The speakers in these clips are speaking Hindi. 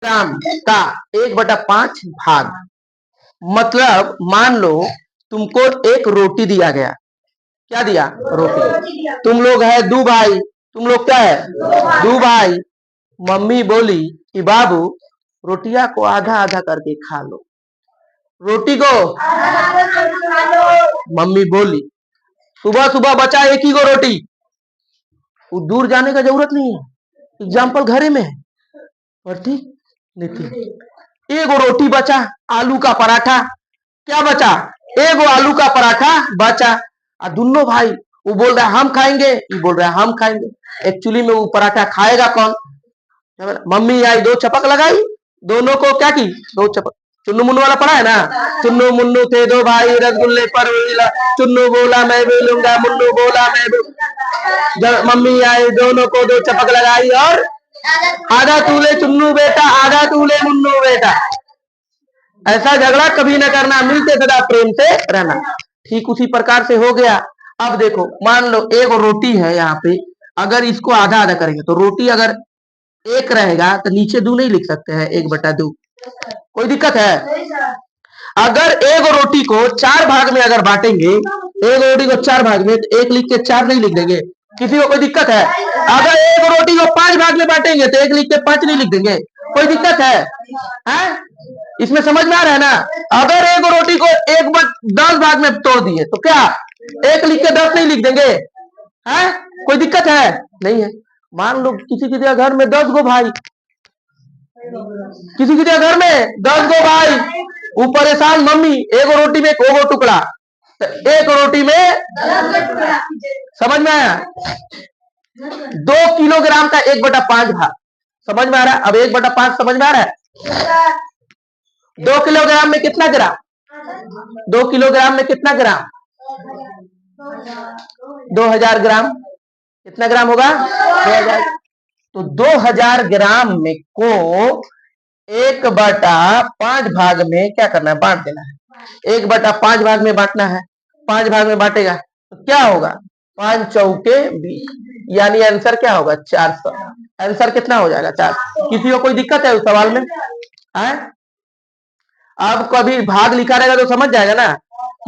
ग्राम का 1/5 भाग। मतलब मान लो तुमको एक रोटी दिया गया। क्या दिया? रोटी। तुम लोग है दो भाई। तुम लोग क्या है? दो भाई। मम्मी बोली कि बाबू रोटिया को आधा आधा करके खा लो। रोटी को मम्मी बोली सुबह सुबह बचा एक ही को रोटी। वो दूर जाने का जरूरत नहीं है, एग्जाम्पल घरे में है। और ठीक नहीं, एक रोटी बचा, आलू का पराठा। क्या बचा? एक आलू का पराठा बचा। और दोनों भाई, वो बोल रहा है हम खाएंगे, ये बोल रहा है हम खाएंगे। एक्चुअली में वो पराठा खाएगा कौन? मम्मी आई, दो चपक लगाई, दोनों को क्या की? दो चपक। चुन्नू मुन्नू वाला पढ़ा है ना? चुन्नू मुन्नू थे दो भाई, रसगुल्ले पर चुन्नू बोला मैं भी लूंगा, मुन्नू बोला मैं भी। जब मम्मी आई, दोनों को दो चपक लगाई और आधा तूले चुन्नू बेटा, आधा तूले मुन्नू बेटा। ऐसा झगड़ा कभी न करना, मिलते सदा प्रेम से रहना। ठीक उसी प्रकार से हो गया। अब देखो, मान लो एक रोटी है यहाँ पे, अगर इसको आधा आधा करेंगे तो रोटी अगर एक रहेगा तो नीचे दो नहीं लिख सकते हैं, 1/2। कोई दिक्कत है? अगर एक रोटी को 4 भाग में अगर बांटेंगे, एक रोटी को 4 भाग में, तो 1 लिख के 4 नहीं लिख देंगे? किसी को कोई दिक्कत है? अगर एक रोटी को 5 भाग में बांटेंगे तो 1 लिख के 5 नहीं लिख देंगे? कोई दिक्कत है? हैं? इसमें समझ में आ रहा है ना? अगर एक रोटी को 10 भाग में तोड़ दिए तो क्या 1 लिख के 10 नहीं लिख देंगे? हैं? कोई दिक्कत है? नहीं है। मान लो किसी की घर में 10 गो भाई, किसी की घर में 10 गो भाई, वो परेशान, मम्मी एक रोटी में 1 टुकड़ा, तो एक रोटी में समझ में आया? 2 किलोग्राम का 1/5 भाग। समझ में आ रहा है? अब 1/5 समझ में आ रहा है? 2 किलोग्राम में कितना ग्राम? 2 किलोग्राम में कितना ग्राम? 2000 ग्राम। कितना ग्राम होगा? 2000। तो 2000 ग्राम में को 1/5 भाग में क्या करना है? बांट देना है। 1/5 भाग में बांटना है। 5 भाग में बांटेगा तो क्या होगा? 5 चौके 20, यानी आंसर क्या होगा? 400। आंसर कितना हो जाएगा? 400। किसी को कोई दिक्कत है उस सवाल में? है? अब कभी भाग लिखा रहेगा तो समझ जाएगा ना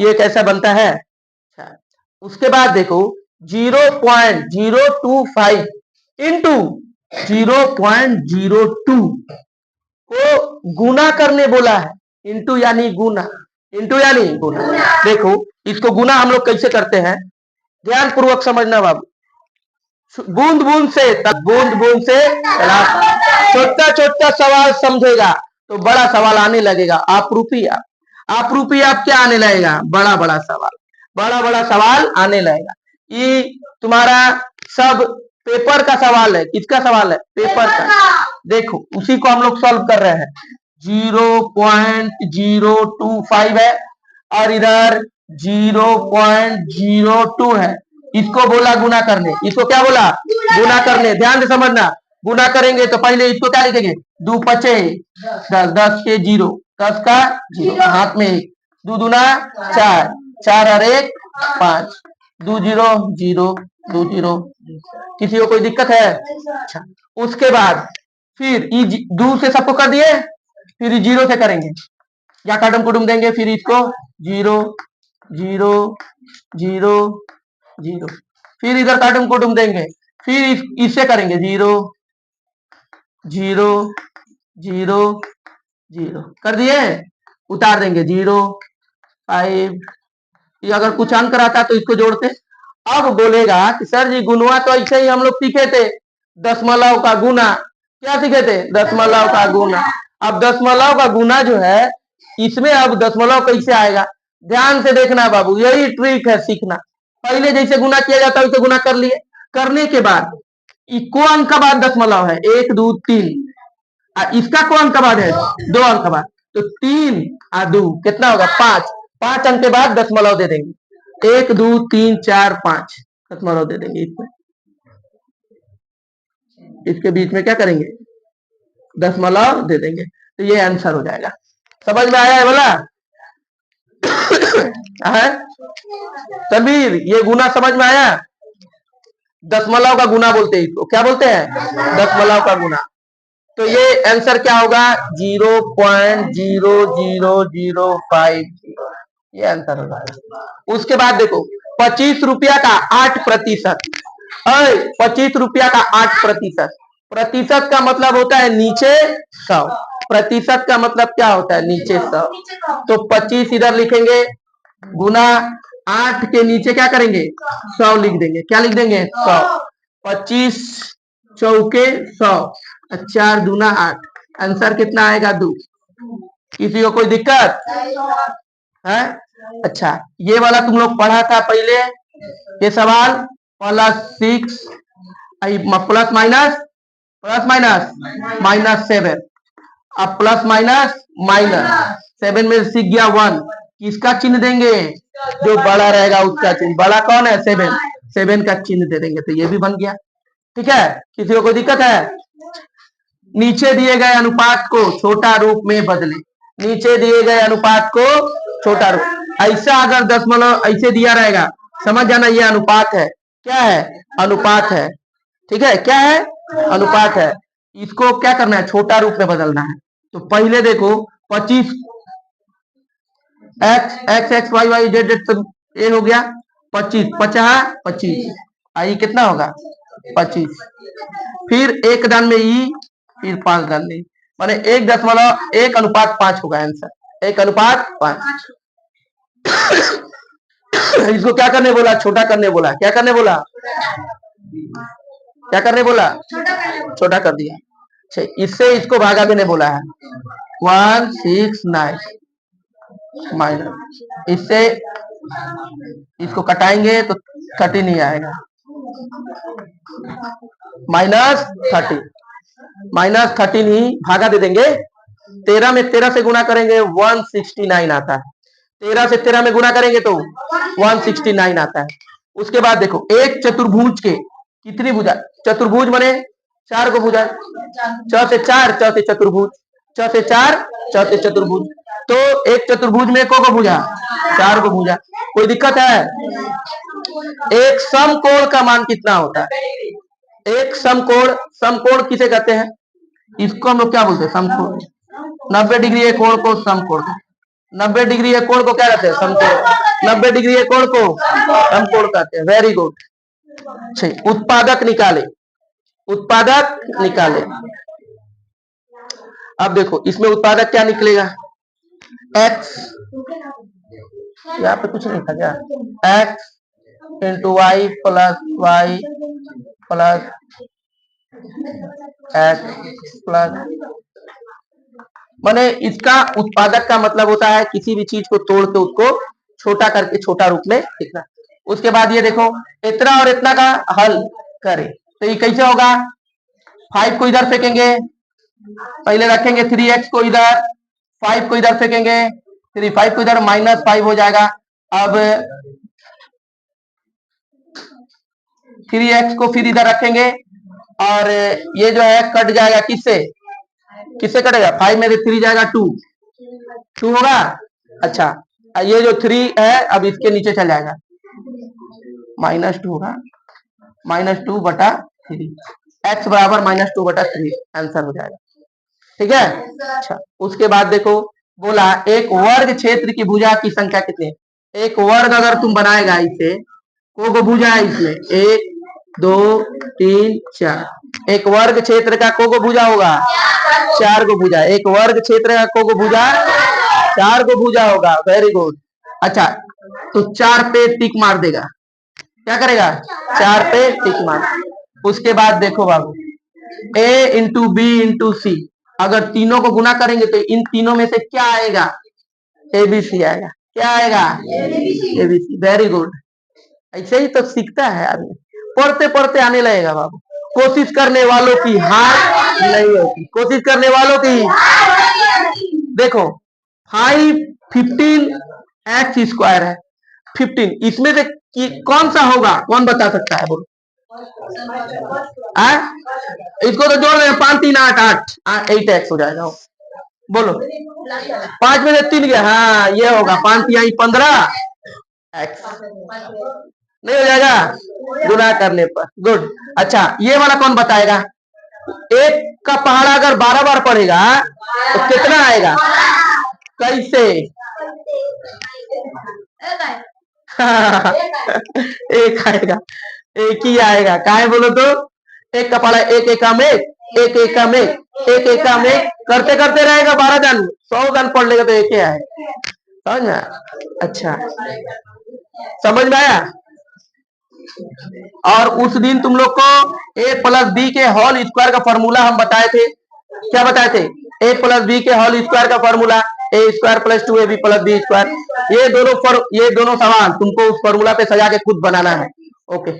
ये कैसा बनता है। अच्छा, उसके बाद देखो 0.025 इंटू 0.02 को गुना करने बोला है। इंटू यानी गुना, इंटू यानी गुना। देखो इसको गुना हम लोग कैसे करते हैं, ध्यान पूर्वक समझना बाबू। बूंद बूंद से बूंद बूंद से छोटा छोटा सवाल समझेगा तो बड़ा सवाल आने लगेगा। आप रूपी आप क्या आने लगेगा? बड़ा बड़ा सवाल, बड़ा बड़ा सवाल आने लगेगा। ये तुम्हारा सब पेपर का सवाल है। किसका सवाल है? पेपर का। देखो उसी को हम लोग सॉल्व कर रहे हैं। 0.025 है और इधर 0.02 है। इसको बोला गुना करने। इसको क्या बोला? गुना करने। ध्यान से समझना। गुना करेंगे तो पहले इसको क्या लिखेंगे? 2 पचे 10, 10 के 0, 10 का 0, हाथ में 1, 2 दूना 4, 4 और 1 5, 2 0 0, 2 0। किसी को कोई दिक्कत है? अच्छा, उसके बाद फिर 2 से सबको कर दिए, फिर 0 से करेंगे, या काटम कुटुम देंगे, फिर इसको 0 0 0 0, फिर इधर काटम कुटुम देंगे, फिर इससे करेंगे 0 0 0 0, कर दिए, उतार देंगे 0 5। ये अगर कुछ अंक रहता तो इसको जोड़ते। अब बोलेगा कि सर जी गुणवा तो ऐसे ही हम लोग सीखे थे, दशमलव का गुना। क्या सीखे थे? दशमलव का गुना। अब दशमलव का गुना जो है, इसमें अब दशमलव कैसे आएगा? ध्यान से देखना बाबू, यही ट्रिक है सीखना। पहले जैसे गुना किया जाता है वैसे गुना कर लिए, करने के बाद को अंक का बाद दशमलव है 1 2 3, इसका को अंक का बाद है 2 अंक का बाद, तो 3 और 2 कितना होगा? 5। 5 अंक के बाद दशमलव दे देंगे, 1 2 3 4 5 दशमलव दे देंगे। इसमें इसके बीच में क्या करेंगे? दशमलव दे देंगे, तो ये आंसर हो जाएगा। समझ में आया है बोला? है तनवीर, ये गुना समझ में आया? दशमलव का गुना बोलते हैं इसको। क्या बोलते हैं? दशमलव का गुना। तो ये आंसर क्या होगा? 0.0005, ये आंसर होगा। उसके बाद देखो 25 रुपया का 8%। 25 रुपया का 8%। प्रतिशत का मतलब होता है नीचे 100। प्रतिशत का मतलब क्या होता है? नीचे 100। तो 25 इधर लिखेंगे, गुना 8 के नीचे क्या करेंगे? 100 लिख देंगे। क्या लिख देंगे? 100। 25 चौके 100, 4 दूना 8। आंसर कितना आएगा? 2। किसी को कोई दिक्कत है? अच्छा, ये वाला तुम लोग पढ़ा था पहले, ये सवाल +6 प्लस माइनस -7। अब प्लस माइनस माइनस 7 में सीख गया 1। किसका चिन्ह देंगे? जो बड़ा रहेगा उसका चिन्ह। बड़ा कौन है? 7। 7 का चिन्ह दे देंगे, तो ये भी बन गया। ठीक है, किसी को कोई दिक्कत है? नीचे दिए गए अनुपात को छोटा रूप में बदले। नीचे दिए गए अनुपात को छोटा रूप, ऐसा अगर दशमलव ऐसे दिया रहेगा, समझ जाना ये अनुपात है। क्या है? अनुपात है। ठीक है, क्या है? अनुपात है। इसको क्या करना है? छोटा रूप में बदलना है। तो पहले देखो 25 x y y z सब ये हो गया 25, 50 25, आई कितना होगा? 25। फिर एक दान में ई, फिर 5 दान में, माने 1.1:5 होगा आंसर। 1:5। इसको क्या करने बोला? छोटा करने बोला। क्या करने बोला? क्या करने बोला? छोटा कर दिया। इससे इसको भागा देने बोला है। 169 माइनस, इससे इसको कटाएंगे तो 30 नहीं आएगा। -30, -13 ही भागा दे देंगे। 13 में 13 से गुणा करेंगे 169 आता है। 13 से 13 में गुणा करेंगे तो 169 आता है। उसके बाद देखो एक चतुर्भुज के कितनी भुजा? चतुर्भुज माने 4 को भुजा। च से 4, च से चतुर्भुज, च से 4, च से चतुर्भुज। तो एक चतुर्भुज में को भुजा? 4 को भुजा। कोई दिक्कत है? एक समकोण का मान कितना होता है? एक समकोण किसे कहते हैं? इसको हम लोग क्या बोलते हैं? समकोण। 90 डिग्री एक कोण को समकोण। 90 डिग्री एक कोण को क्या कहते हैं? समकोण। 90 डिग्री एक कोण को समकोण कहते हैं। Very good. उत्पादक निकाले। उत्पादक निकाले। अब देखो इसमें उत्पादक क्या निकलेगा? x, यहाँ पे कुछ नहीं था क्या? x into Y plus Y plus X plus, माने इसका उत्पादक का मतलब होता है किसी भी चीज को तोड़ के उसको छोटा करके छोटा रूप में लिखना। उसके बाद ये देखो इतना और इतना का हल करें तो ये कैसे होगा? 5 को इधर फेंकेंगे, पहले रखेंगे 3x को इधर, 5 को इधर फेंकेंगे, 5 को इधर, -5 हो जाएगा। अब 3x को फिर इधर रखेंगे और ये जो है कट जाएगा किससे? किससे कटेगा? 5 में से 3 जाएगा 2 होगा। अच्छा, ये जो 3 है अब इसके नीचे चल जाएगा, -2 होगा, -2/3, x बराबर -2/3 आंसर हो जाएगा। ठीक है। अच्छा, उसके बाद देखो बोला एक वर्ग क्षेत्र की भुजा की संख्या कितनी है? एक वर्ग अगर तुम बनाएगा इसे, को भुजा है इसमें 1 2 3 4। एक वर्ग क्षेत्र का को भुजा होगा 4 को भुजा। एक वर्ग क्षेत्र का को भुजा 4 को भुजा होगा। Very good. अच्छा, तो 4 पे टिक मार देगा। क्या करेगा? 4 पे टिक मार। उसके बाद देखो बाबू a इंटू बी इंटू सी, अगर तीनों को गुना करेंगे तो इन तीनों में से क्या आएगा? ABC आएगा। क्या आएगा? ABC। Very good. ऐसे ही तो सीखता है आदमी, पढ़ते पढ़ते आने लगेगा बाबू। कोशिश करने वालों की हार नहीं होती। कोशिश करने वालों की, देखो 5 15 x स्क्वायर है 15, इसमें से कौन सा होगा? कौन बता सकता है? बोलो। इसको तो जोड़ रहे 5 3 8 8x हो जाएगा। बोलो 5 में से 3 गया। हाँ ये होगा 5 3 15x, नहीं हो जाएगा गुना करने पर। गुड। अच्छा, ये वाला कौन बताएगा? एक का पहाड़ा अगर 12 बार पड़ेगा तो कितना आएगा? कैसे? एक आएगा, एक ही आएगा। काहे बोलो तो? एक का पहाड़ा, एक एकम एक, एक एकम एक, एक एकम एक, करते करते रहेगा 12 दान, 100 दान पढ़ लेगा तो एक ही आएगा। समझ में? अच्छा, समझ में आया? और उस दिन तुम लोग को ए प्लस बी के होल स्क्वायर का फॉर्मूला हम बताए थे। क्या बताए थे? ए प्लस बी के होल स्क्वायर का formula A square plus 2ab plus B square. ये दोनों सवाल तुमको उस फॉर्मूला पे सजा के खुद बनाना है। ओके।